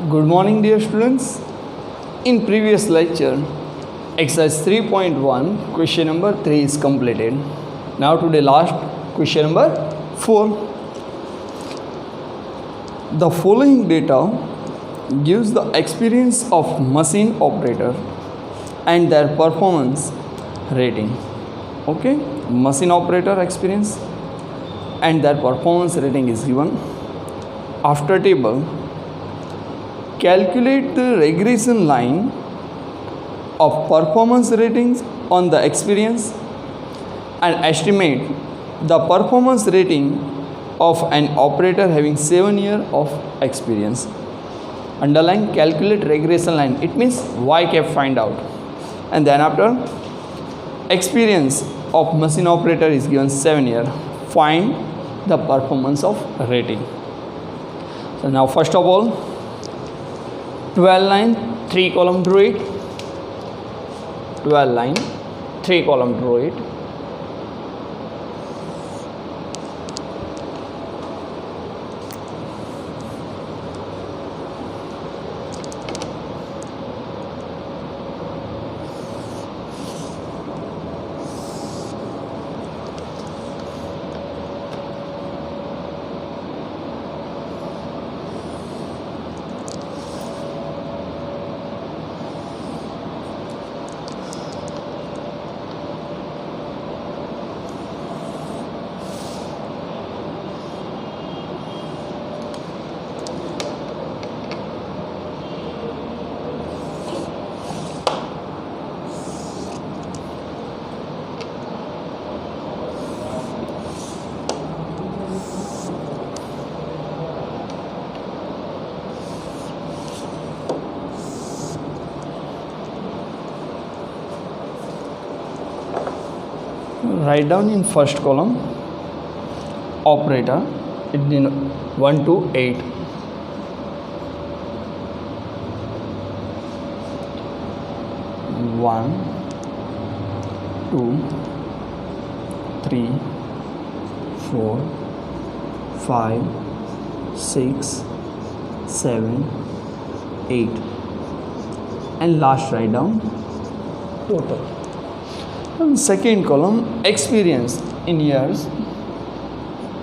Good morning, dear students. In previous lecture, exercise 3.1, question number 3 is completed. Now today last question number 4. The following data gives the experience of machine operator and their performance rating. Okay, machine operator experience and their performance rating is given. After table, calculate the regression line of performance ratings on the experience and estimate the performance rating of an operator having 7 years of experience. Underline calculate regression line, it means y cap find out, and then after experience of machine operator is given 7 years, find the performance of rating. So now first of all, 12 line 3 column draw it. 12 line 3 column draw it. Write down in first column operator, it 1 to 8. One, 2, 3, 4, 5, 6, 7, 8, and last write down total. And second column experience in years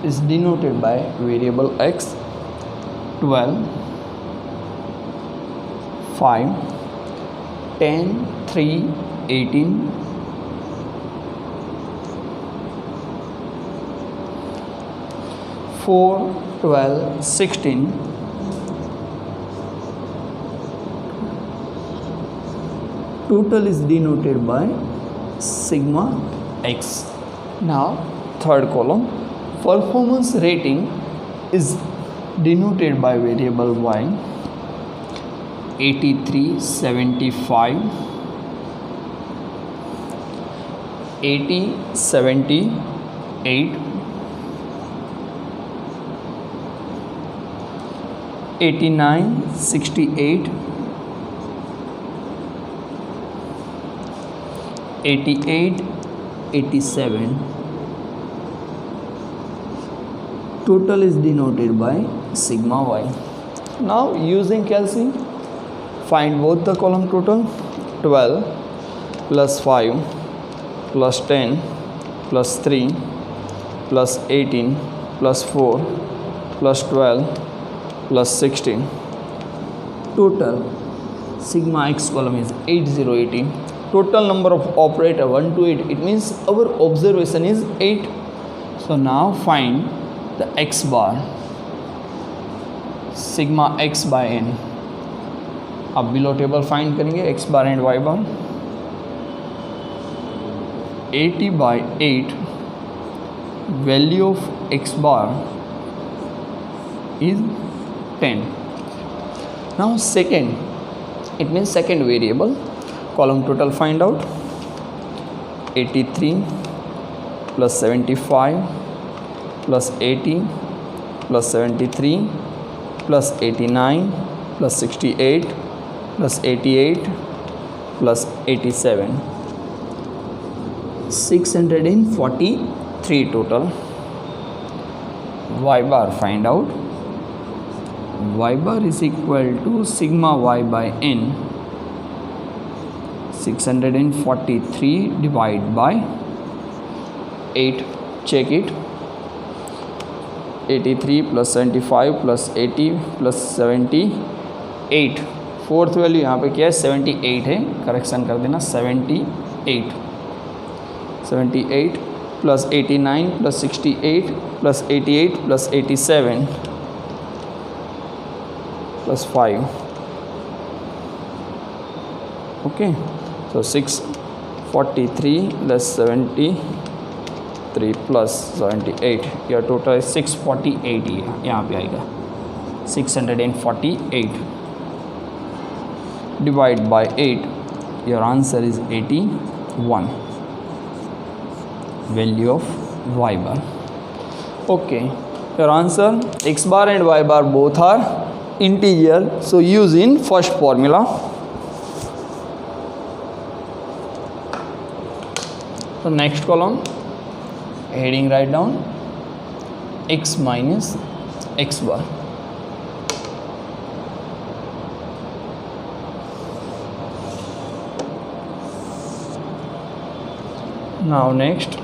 is denoted by variable x. 12, 5, 10, 3, 18, 4, 12, 16, total is denoted by sigma x. Now third column performance rating is denoted by variable y. 83, 75, 80, 78, 89, 68, 88, 87. Total is denoted by sigma y. Now using calculation, find both the column total. 12 plus 5 plus 10 plus 3 plus 18 plus 4 plus 12 plus 16. Total sigma x column is 8080. Total number of operator 1 to 8, it means our observation is 8. So now find the x bar, sigma x by n. अब below table find करेंगे x bar and y bar. 80 by 8 value of x bar is 10. Now second, it means second variable, column total find out. 83 plus 75 plus 80 plus 73 plus 89 plus 68 plus 88 plus 87. 643 total. Y bar find out. y bar is equal to sigma y by n, 643 divided by 8. Check it. 83 plus 75 plus 80 plus 78. Fourth value यहाँ पे क्या है 78 है, correction कर देना 78 plus 89 plus 68 plus 88 plus 87 plus 5. Okay, so 643 less 73 plus 78, या total 648 ही है, यहाँ पे आएगा 648 divide by 8. Your answer is 81, value of y bar. Okay, your answer x bar and y bar both are integer, so use in first formula. So next column, heading write down x minus x bar. Now next,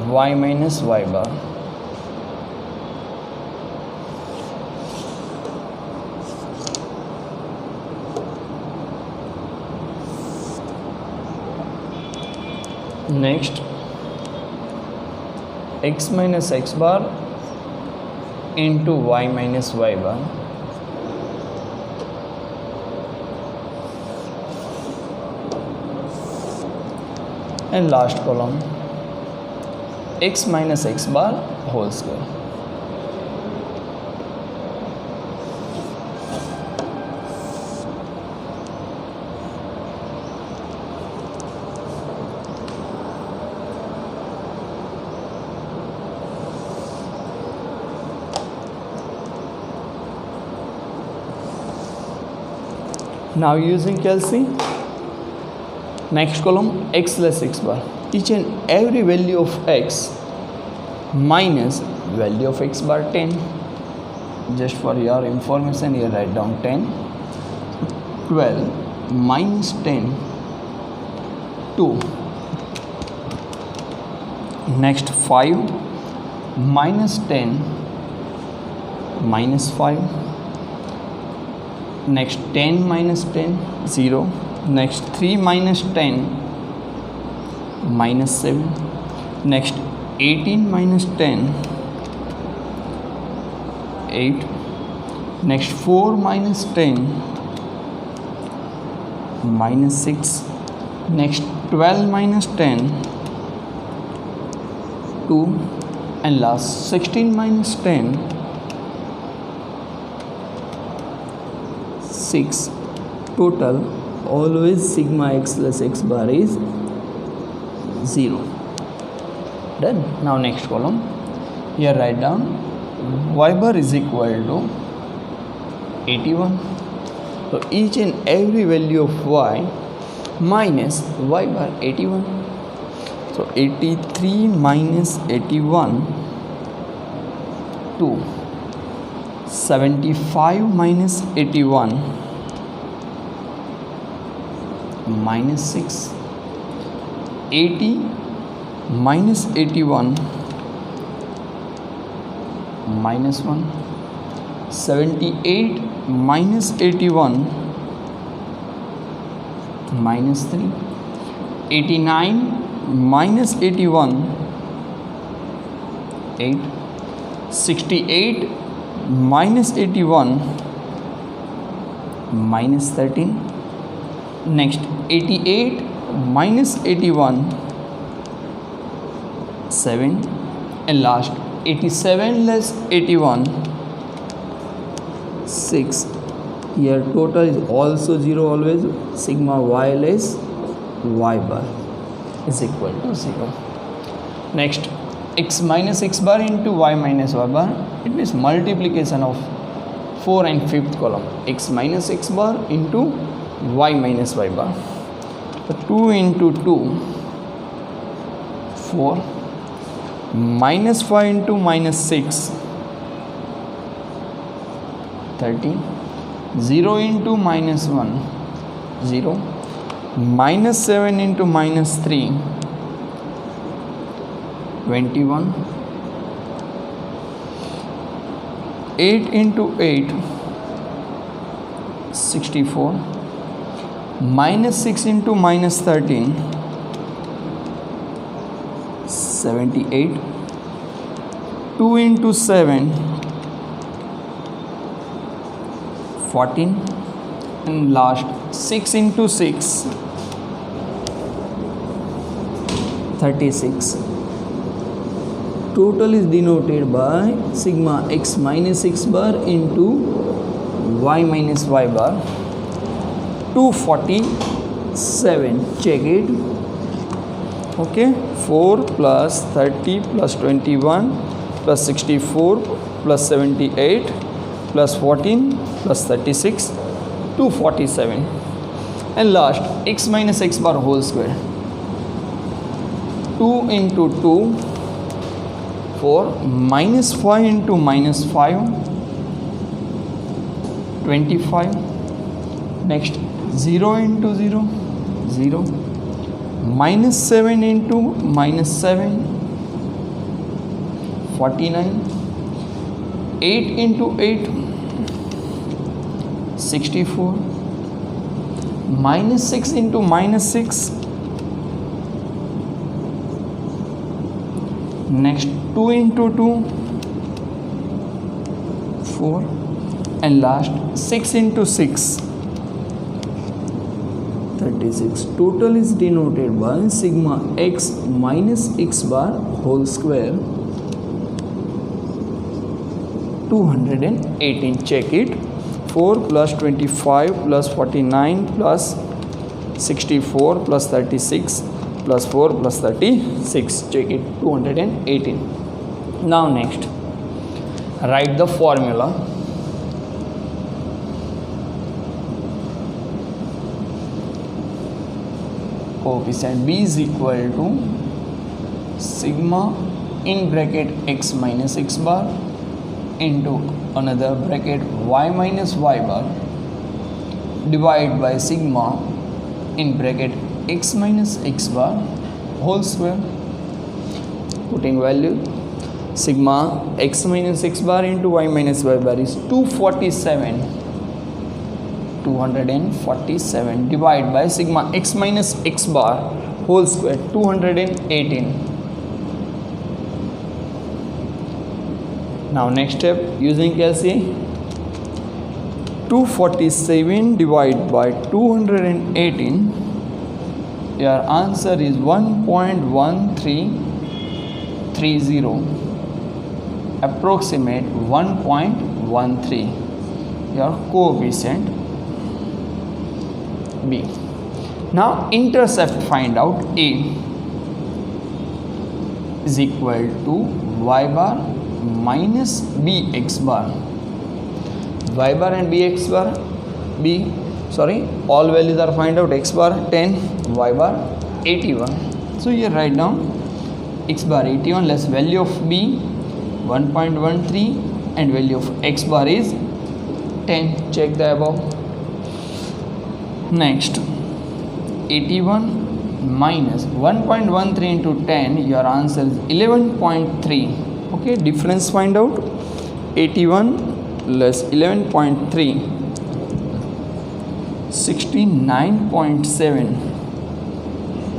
y minus y bar. Next, x minus x bar into y minus y bar. And last column, x minus x bar whole square. Now using calci, next column x less x bar. Each and every value of x minus value of x bar 10. Just for your information, here write down 10. 12 minus 10, 2. Next 5 minus 10, minus 5. Next 10 minus 10, 0. Next 3 minus 10, minus 7. Next 18 minus 10, 8. Next 4 minus 10, minus 6. Next 12 minus 10, 2. And last 16 minus 10, 6. Total always sigma x plus x bar is 0. Done. Now next column, here write down y bar is equal to 81. So each and every value of y minus y bar 81. So 83 minus 81, 2. 75 minus 81, minus 6. 80 minus 81, minus 1. 78 minus 81, minus 3. 89 minus 81, 8. 68 minus 81, minus 13. Next 88 minus 81, 7. And last 87 less 81, 6. Here total is also 0 always. Sigma y less y bar is equal to 0. Next, x minus x bar into y minus y bar. It means multiplication of 4 and 5th column. X minus x bar into y minus y bar. So 2 into 2, 4. minus 5 into minus 6, 30, 0 into minus 1, 0, minus 7 into minus 3, 21, 8 into 8, 64, minus 6 into minus 13, 78, 2 into 7, 14, and last 6 into 6, 36. Total is denoted by sigma x minus x bar into y minus y bar. 247. Check it. Okay, 4 plus 30 plus 21 plus 64 plus 78 plus 14 plus 36, 247. And last, x minus x bar whole square. 2 into 2, 4, minus 5 into minus 5, 25. Next, 0 into 0, 0, minus 7 into minus 7, 49, 8 into 8, 64, minus 6 into minus 6, next 2 into 2, 4, and last 6 into 6, 36. Total is denoted by sigma x minus x bar whole square, 218. Check it. 4 plus 25 plus 49 plus 64 plus 36 plus 4 plus 36. Check it. 218. Now next, write the formula. Coefficient b is equal to sigma in bracket x minus x bar into another bracket y minus y bar divided by sigma in bracket x minus x bar whole square. Putting value, sigma x minus x bar into y minus y bar is 247 divided by sigma x minus x bar whole square, 218. Now next step, using calculation, 247 divided by 218, your answer is 1.1330, approximate 1.13, your coefficient B. Now intercept, find out. A is equal to y bar minus bx bar. Y bar and bx bar, all values are find out. X bar 10, y bar 81. So here write down x bar 81 less value of b 1.13 and value of x bar is 10. Check the above. Next, 81 minus 1.13 into 10, your answer is 11.3. Okay, difference find out. 81 less 11.3, 69.7.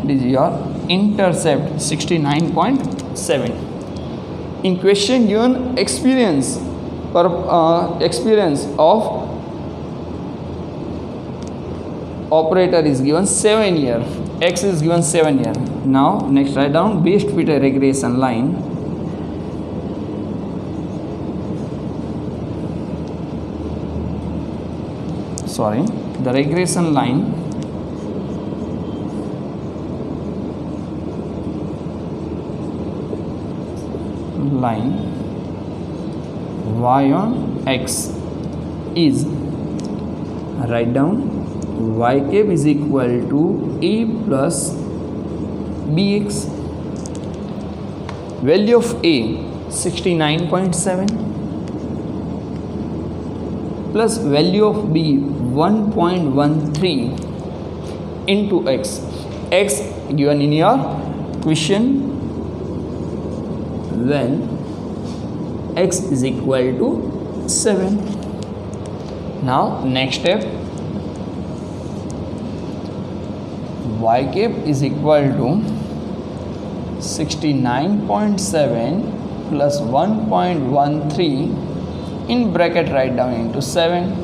This is your intercept, 69.7. In question given experience of operator is given 7 year, x is given 7 year. Now next, write down best fit a regression line. The regression line y on x is, write down y cap is equal to a plus bx value of A 69.7 plus value of B 1.13 into x. X given in your question when x is equal to 7. Now next step, y cap is equal to 69.7 plus 1.13 in bracket write down into 7.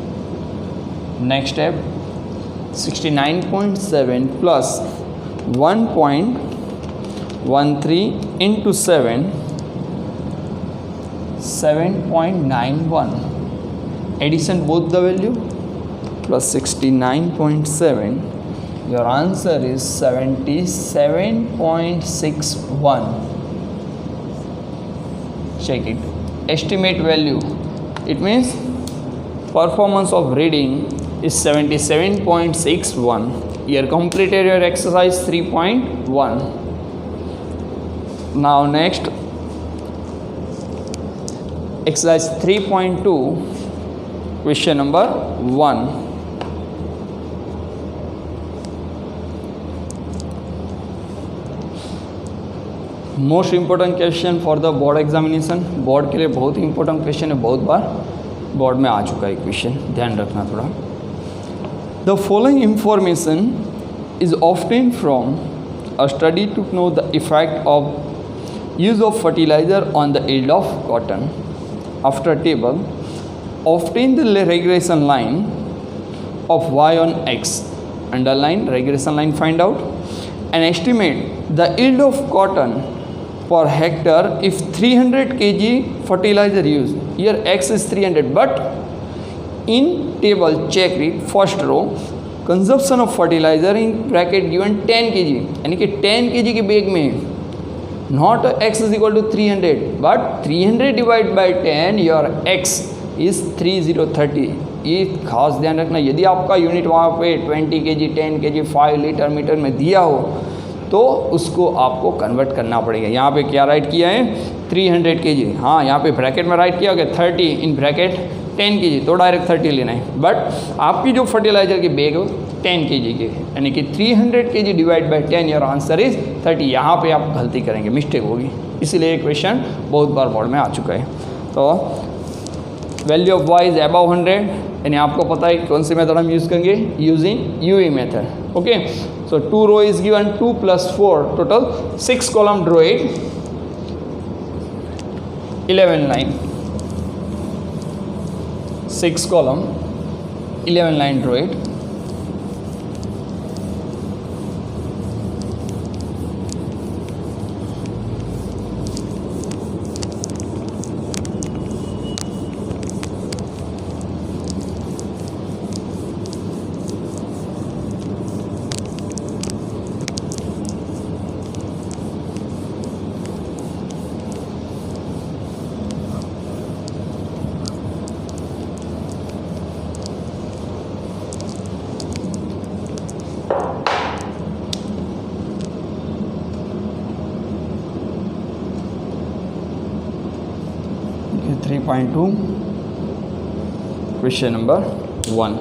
Next step, 69.7 plus 1.13 into 7, 7.91. Addition both the value plus 69.7. Your answer is 77.61. Check it. Estimate value. It means performance of reading is 77.61. You have completed your exercise 3.1. Now next, exercise 3.2, question number 1. Most important question for the board examination. Board के लिए बहुत ही important question है, बहुत बार board में आ चुका है question, ध्यान रखना थोड़ा. The following information is often from a study to know the effect of use of fertilizer on the yield of cotton. After table, often the regression line of y on x. Underline regression line, find out and estimate the yield of cotton per hectare if 300 kg fertilizer used. Here x is 300, but in table check it, first row, consumption of fertilizer in bracket given 10 kg, यानी कि 10 kg के bag में not x is equal to 300 but 300 divided by 10, your x is 3030. ये खास ध्यान रखना. यदि आपका यूनिट वहाँ पे 20 kg, 10 kg, 5 लीटर मीटर में दिया हो तो उसको आपको कन्वर्ट करना पड़ेगा. यहाँ पे क्या राइट किया है 300 kg. हाँ, यहाँ पे ब्रैकेट में राइट किया होगा 30 इन ब्रैकेट 10 kg, तो डायरेक्ट 30 लेना है. बट आपकी जो फर्टिलाइजर की बैग है 10 kg के, यानी कि 300 kg divide by 10, your answer is 30. यहाँ पे आप गलती करेंगे, मिस्टेक होगी, इसीलिए ये क्वेश्चन बहुत बार बोर्ड में आ चुका है. तो value of y is above 100, यानी आपको पता है कौन सी मेथड हम यूज़ करेंगे, using UE method. Okay, so 2 row is given, 2 plus 4, total 6 column draw it, 11 line, 6 column, 11 line draw it. Okay, 3.2, question number 1.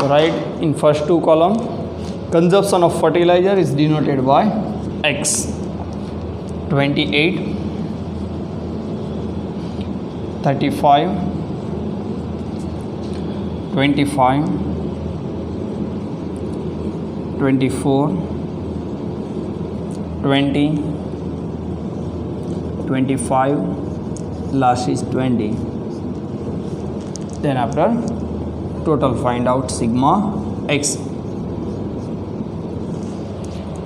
write in first two column, consumption of fertilizer is denoted by X. 28, 35, 25, 24, 20, 25, last is 20. Then after total find out sigma X.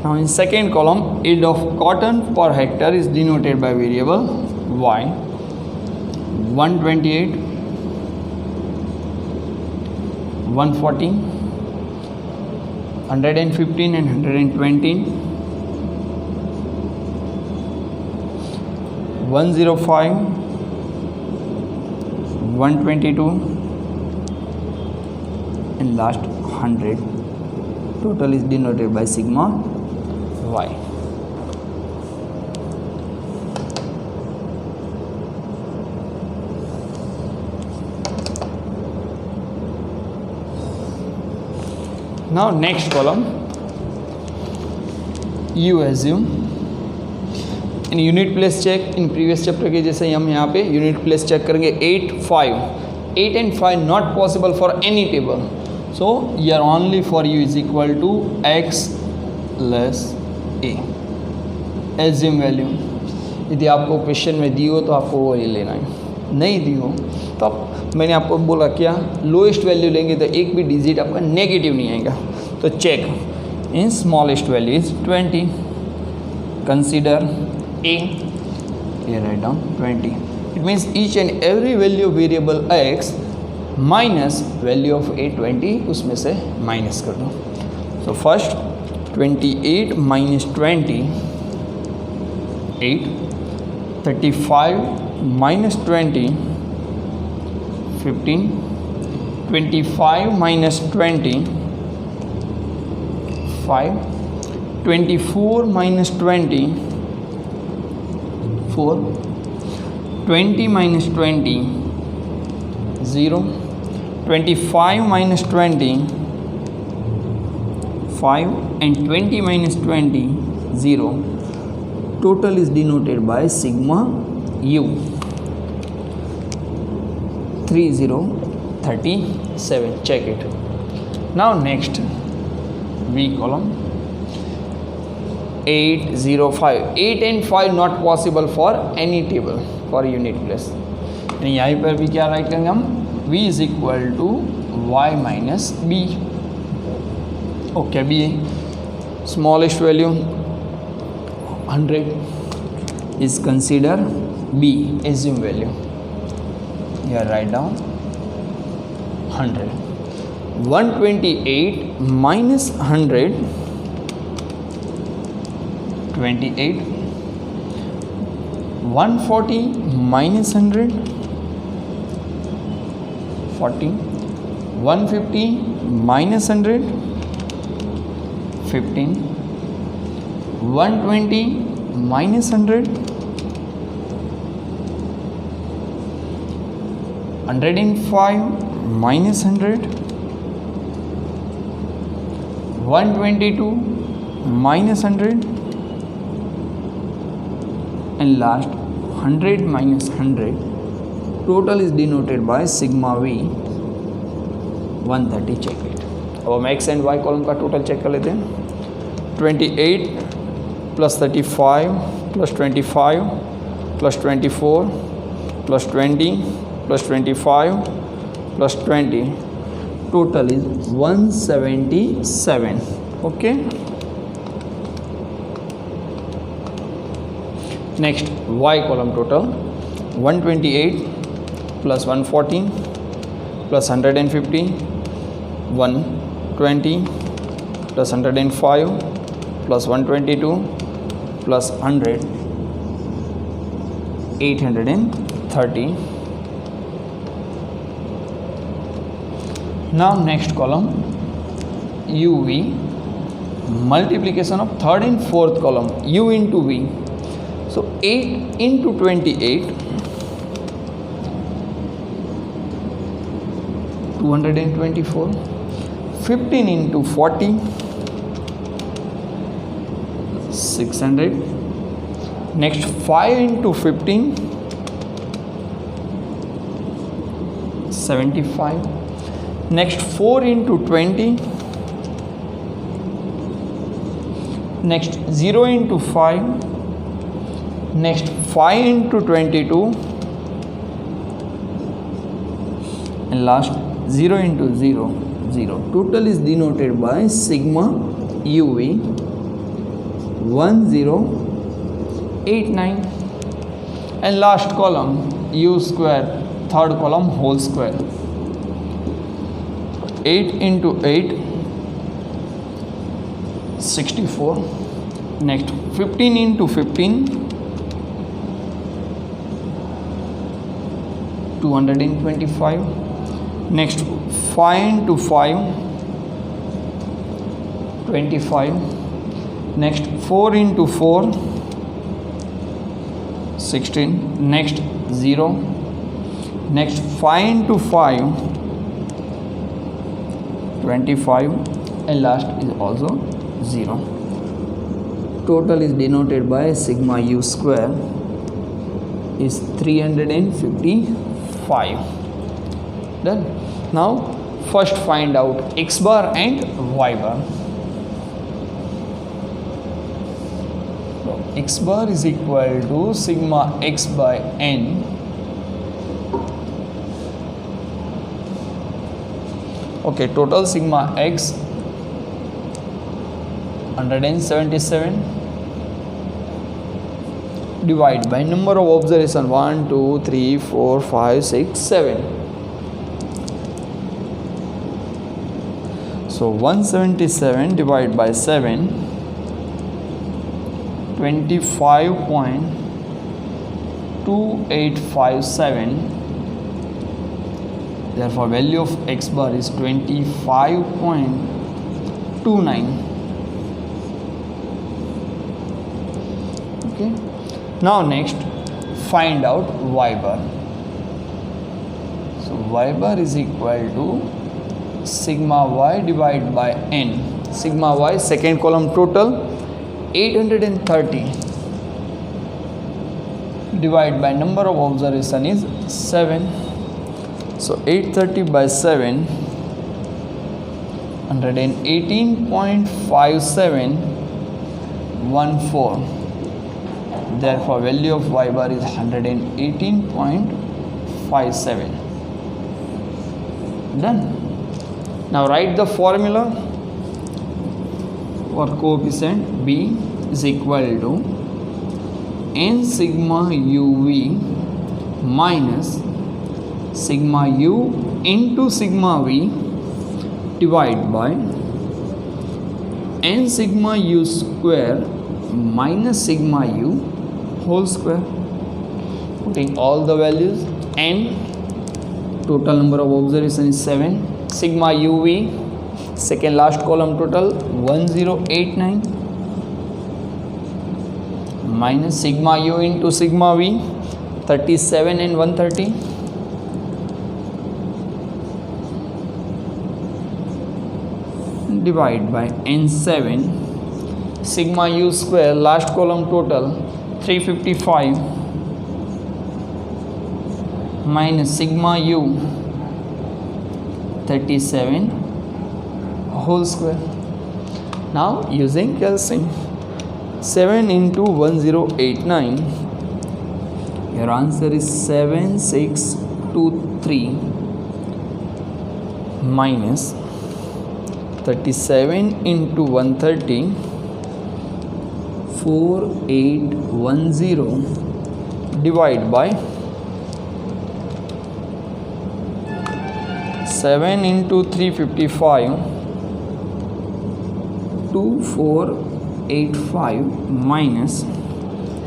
Now in second column, yield of cotton per hectare is denoted by variable Y. 128, 140, 115 and 120, 105, 122 and last 100. Total is denoted by sigma Y. Now next column, you assume in unit place check in previous chapter के जैसे ही हम यहाँ पे unit place check करेंगे 8 and 5 not possible for any table, so your only for U is equal to x less a. Assume value यदि आपको question में दी हो तो आपको वो ले लेना है, नहीं दी हो तो आप, मैंने आपको बोला क्या, लोएस्ट वैल्यू लेंगे तो एक भी डिजिट आपका नेगेटिव नहीं आएगा. तो check in smallest value is 20, consider A, here write down 20. It means each and every value of variable x minus value of a 20 उसमें से minus कर दो. So first 28 minus 20 8, 35 minus 20 15, 25 minus 20 5, 24 minus 20 4, 20 minus 20 0, 25 minus 20 5 and 20 minus 20 0. Total is denoted by sigma u. 3037. Check it. Now next V column. 8, 0, 5. 8 and 5 not possible for any table for unit place. यानी यहाँ पर भी क्या right करेंगे हम, v is equal to y minus b. Okay, b smallest value 100 is consider b assume value. Here write down 100. 128 minus 100 28, 140 minus 100 40, 150 minus 100 15, 120 minus 100 105 minus 100 122 minus 100 and last 100 minus 100. Total is denoted by sigma v 130. Check it. अब हम x and y column का total check कर लेते हैं. 28 plus 35 plus 25 plus 24 plus 20 plus 25 plus 20. Total is 177. Okay. Next y column total 128 plus 114 plus 150 120 plus 105 plus 122 plus 100 830. Now next column uv multiplication of third and fourth column u into v. So 8 into 28 224, 15 into 40, 600. Next 5 into 15, 75. Next 4 into 20. Next 0 into 5. Next 5 into 22. And last 0 into 0, 0. Total is denoted by sigma UV 1089. And last column U square, third column whole square. 8 into 8, 64. Next 15 into 15, 225. Next 5 into 5, 25. Next 4 into 4, 16. Next 0. Next 5 into 5, 25. And last is also 0. Total is denoted by sigma U square is 355. Done. Now first find out x bar and y bar. So, x bar is equal to sigma x by n. Okay, total sigma x 177 divide by number of observation 1 2 3 4 5 6 7. So 177 divided by 7, 25.2857. Therefore value of x bar is 25.29. Okay. Now next find out y bar. So y bar is equal to sigma y divided by n. Sigma y, second column total 830 divided by number of observation is 7. So 830 by 7, 118.5714. Therefore value of y bar is 118.57. Done. Now write the formula for coefficient B is equal to n sigma uv minus sigma u into sigma v divided by n sigma u square minus sigma u whole square. Putting all the values, n, total number of observation is 7, sigma uv, second last column total 1089 minus sigma u into sigma v 37 and 130 divide by n7 sigma u square, last column total 355 minus sigma u 37 whole square. Now using calculation, 7 into 1089, your answer is 7623 minus 37 into 130, 4810 divide by 7 into 355, 2485 minus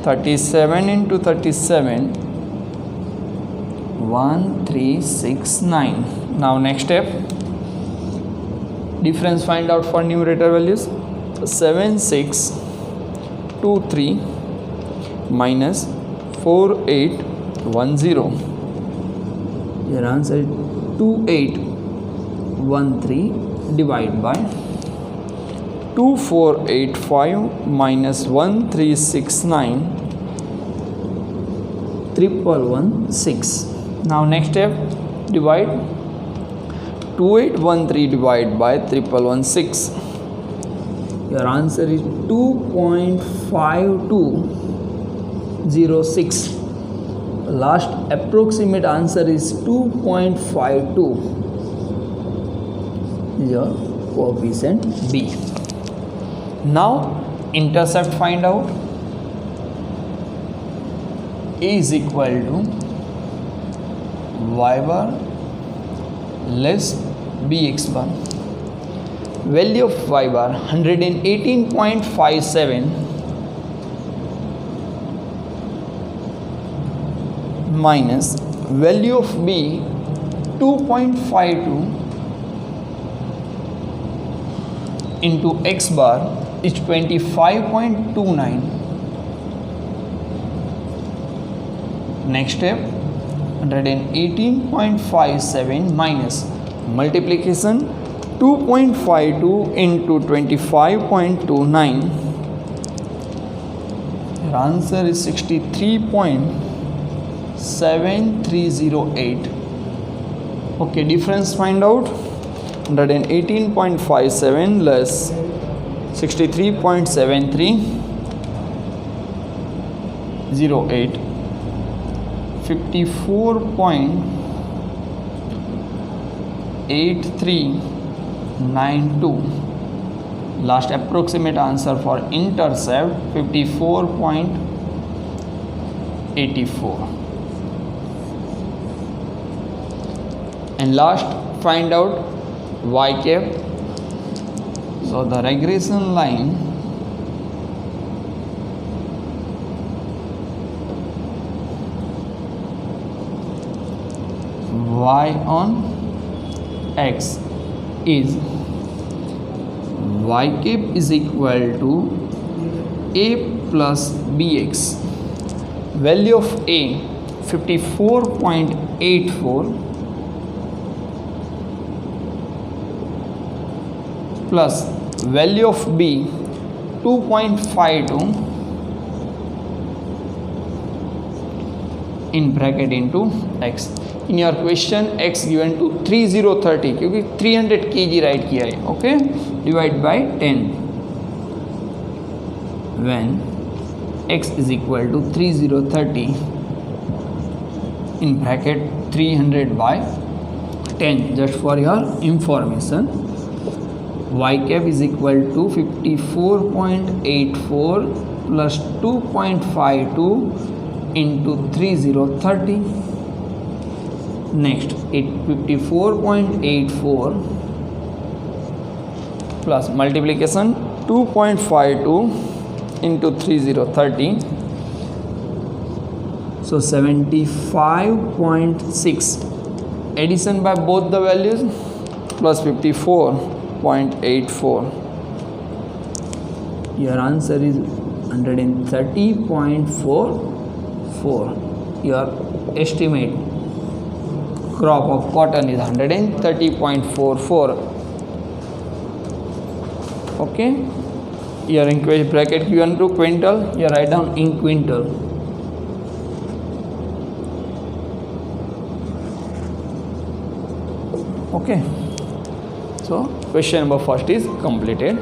37 into 37, 1369. Now next step, difference find out for numerator values. 7623 minus 4810. Your answer is 2813 divide by 2485 minus 1369 1116. Now next step, divide 2813 divided by 1116. Your answer is 2.5206. Last approximate answer is 2.52. Is your coefficient B. Now intercept find out. A is equal to y bar less bx bar. Value of y bar 118.57 minus value of b 2.52 into x bar is 25.29. Next step, 118.57 minus multiplication 2.52 into 25.29. Your answer is 63.7308. Okay, difference find out. 118.57 less 63.7308, 54.8392. Last approximate answer for intercept 54.84. And last find out y cap. So the regression line y on x is y cap is equal to a plus bx. Value of a 54.84 plus value of b 2.52 in bracket into x. In your question x given to 3030 क्योंकि 300 kg right किया है. Okay, divide by 10 when x is equal to 3030 in bracket 300 by 10. Just for your information, y cap is equal to 54.84 plus 2.52 into 3030. Next, 54.84 plus multiplication 2.52 into 3030. So 75.6. Addition by both the values plus 54.84. Your answer is 130.44. Your estimate crop of cotton is 130.44. Okay, your inquiry bracket given to quintal, you write down in quintal. Okay, so question number first is completed.